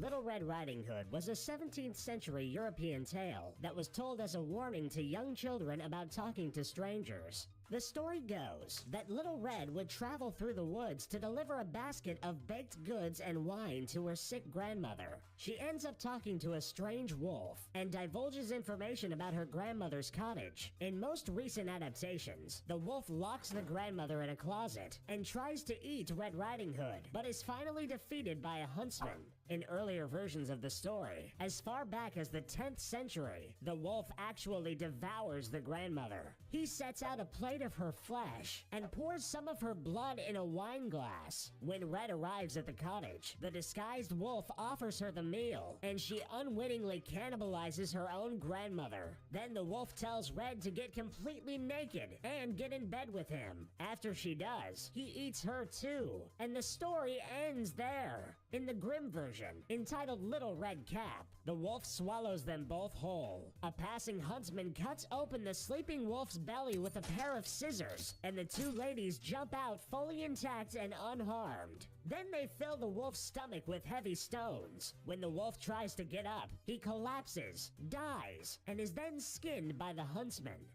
Little Red Riding Hood was a 17th century European tale that was told as a warning to young children about talking to strangers. The story goes that Little Red would travel through the woods to deliver a basket of baked goods and wine to her sick grandmother. She ends up talking to a strange wolf and divulges information about her grandmother's cottage. In most recent adaptations, the wolf locks the grandmother in a closet and tries to eat Red Riding Hood, but is finally defeated by a huntsman. In earlier versions of the story, as far back as the 10th century, the wolf actually devours the grandmother. He sets out a plate of her flesh and pours some of her blood in a wine glass. When Red arrives at the cottage, the disguised wolf offers her the meal, and she unwittingly cannibalizes her own grandmother. Then the wolf tells Red to get completely naked and get in bed with him. After she does, he eats her too, and the story ends there. In the grim version, entitled Little Red Cap, the wolf swallows them both whole. A passing huntsman cuts open the sleeping wolf's belly with a pair of scissors, and the two ladies jump out fully intact and unharmed. Then they fill the wolf's stomach with heavy stones. When the wolf tries to get up, he collapses, dies, and is then skinned by the huntsman.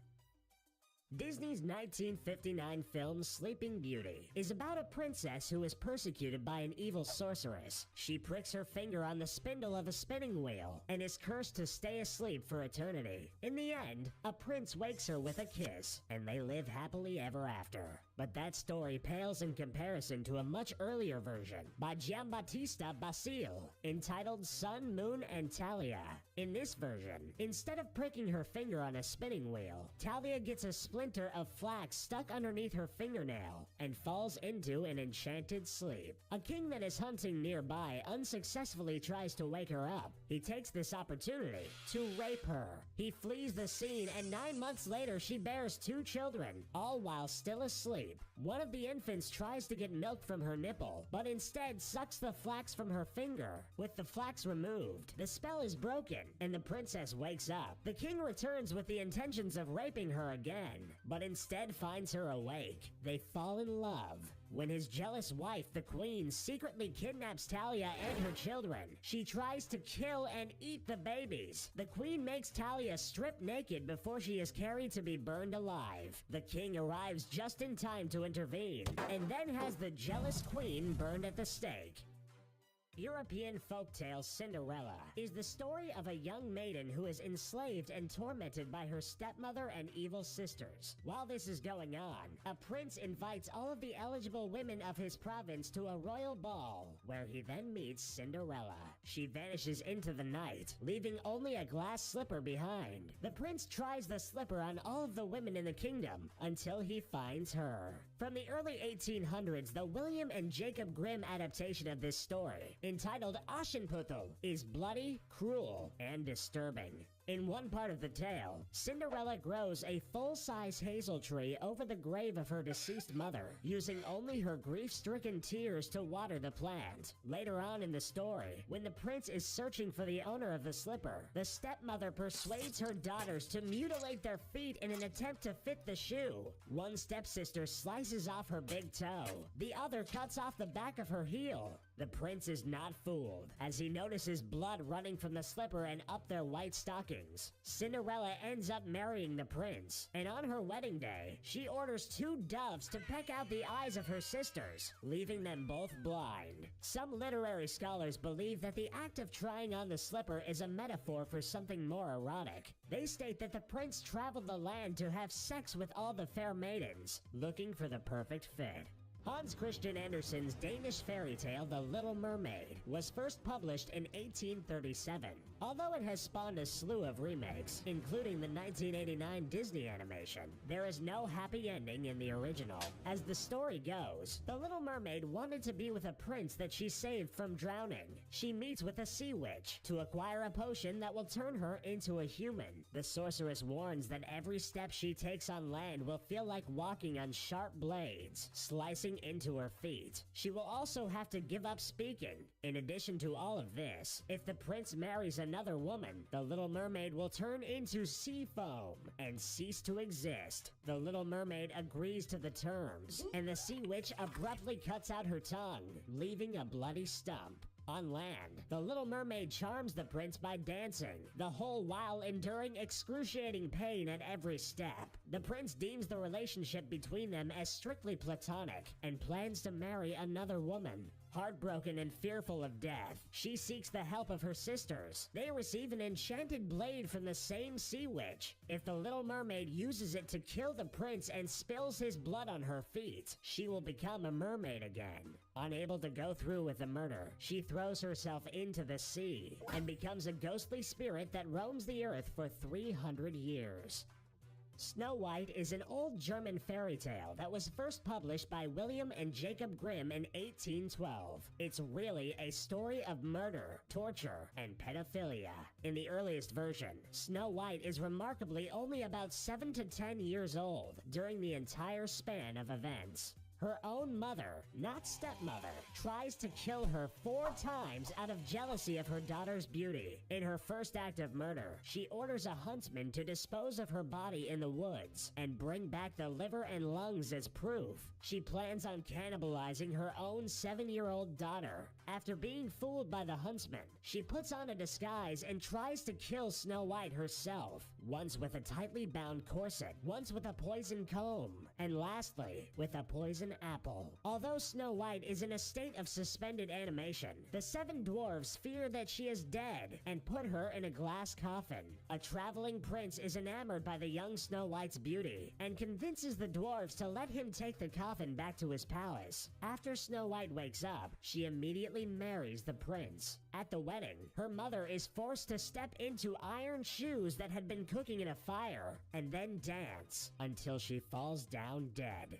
Disney's 1959 film Sleeping Beauty is about a princess who is persecuted by an evil sorceress. She pricks her finger on the spindle of a spinning wheel and is cursed to stay asleep for eternity. In the end, a prince wakes her with a kiss, and they live happily ever after. But that story pales in comparison to a much earlier version by Giambattista Basile, entitled Sun, Moon, and Talia. In this version, instead of pricking her finger on a spinning wheel, Talia gets a splinter of flax stuck underneath her fingernail and falls into an enchanted sleep. A king that is hunting nearby unsuccessfully tries to wake her up. He takes this opportunity to rape her. He flees the scene, and 9 months later she bears 2 children, all while still asleep. One of the infants tries to get milk from her nipple, but instead sucks the flax from her finger. With the flax removed, the spell is broken, and the princess wakes up. The king returns with the intentions of raping her again, but instead finds her awake. They fall in love. When his jealous wife, the queen, secretly kidnaps Talia and her children, she tries to kill and eat the babies. The queen makes Talia strip naked before she is carried to be burned alive. The king arrives just in time to intervene, and then has the jealous queen burned at the stake. European folktale Cinderella is the story of a young maiden who is enslaved and tormented by her stepmother and evil sisters. While this is going on, a prince invites all of the eligible women of his province to a royal ball, where he then meets Cinderella. She vanishes into the night, leaving only a glass slipper behind. The prince tries the slipper on all of the women in the kingdom until he finds her. From the early 1800s, the William and Jacob Grimm adaptation of this story, entitled Aschenputtel, is bloody, cruel, and disturbing. In one part of the tale, Cinderella grows a full-size hazel tree over the grave of her deceased mother, using only her grief-stricken tears to water the plant. Later on in the story, when the prince is searching for the owner of the slipper, the stepmother persuades her daughters to mutilate their feet in an attempt to fit the shoe. One stepsister slices off her big toe. The other cuts off the back of her heel. The prince is not fooled, as he notices blood running from the slipper and up their white stockings. Cinderella ends up marrying the prince, and on her wedding day, she orders 2 doves to peck out the eyes of her sisters, leaving them both blind. Some literary scholars believe that the act of trying on the slipper is a metaphor for something more erotic. They state that the prince traveled the land to have sex with all the fair maidens, looking for the perfect fit. Hans Christian Andersen's Danish fairy tale The Little Mermaid was first published in 1837. Although it has spawned a slew of remakes, including the 1989 Disney animation, there is no happy ending in the original. As the story goes, the Little Mermaid wanted to be with a prince that she saved from drowning. She meets with a sea witch to acquire a potion that will turn her into a human. The sorceress warns that every step she takes on land will feel like walking on sharp blades, slicing into her feet. She will also have to give up speaking. In addition to all of this, if the prince marries another woman, the Little Mermaid will turn into sea foam and cease to exist. The Little Mermaid agrees to the terms, and the sea witch abruptly cuts out her tongue, leaving a bloody stump. On land, the Little Mermaid charms the prince by dancing, the whole while enduring excruciating pain at every step. The prince deems the relationship between them as strictly platonic and plans to marry another woman. Heartbroken and fearful of death, she seeks the help of her sisters. They receive an enchanted blade from the same sea witch. If the Little Mermaid uses it to kill the prince and spills his blood on her feet, she will become a mermaid again. Unable to go through with the murder, she throws herself into the sea and becomes a ghostly spirit that roams the earth for 300 years. Snow White is an old German fairy tale that was first published by William and Jacob Grimm in 1812. It's really a story of murder, torture, and pedophilia. In the earliest version, Snow White is remarkably only about 7 to 10 years old during the entire span of events. Her own mother, not stepmother, tries to kill her 4 times out of jealousy of her daughter's beauty. In her first act of murder, she orders a huntsman to dispose of her body in the woods and bring back the liver and lungs as proof. She plans on cannibalizing her own 7-year-old daughter. After being fooled by the huntsman, she puts on a disguise and tries to kill Snow White herself, once with a tightly bound corset, once with a poison comb, and lastly, with a poison apple. Although Snow White is in a state of suspended animation, the 7 dwarves fear that she is dead and put her in a glass coffin. A traveling prince is enamored by the young Snow White's beauty and convinces the dwarves to let him take the coffin back to his palace. After Snow White wakes up, she immediately marries the prince. At the wedding, her mother is forced to step into iron shoes that had been cooking in a fire and then dance until she falls down dead.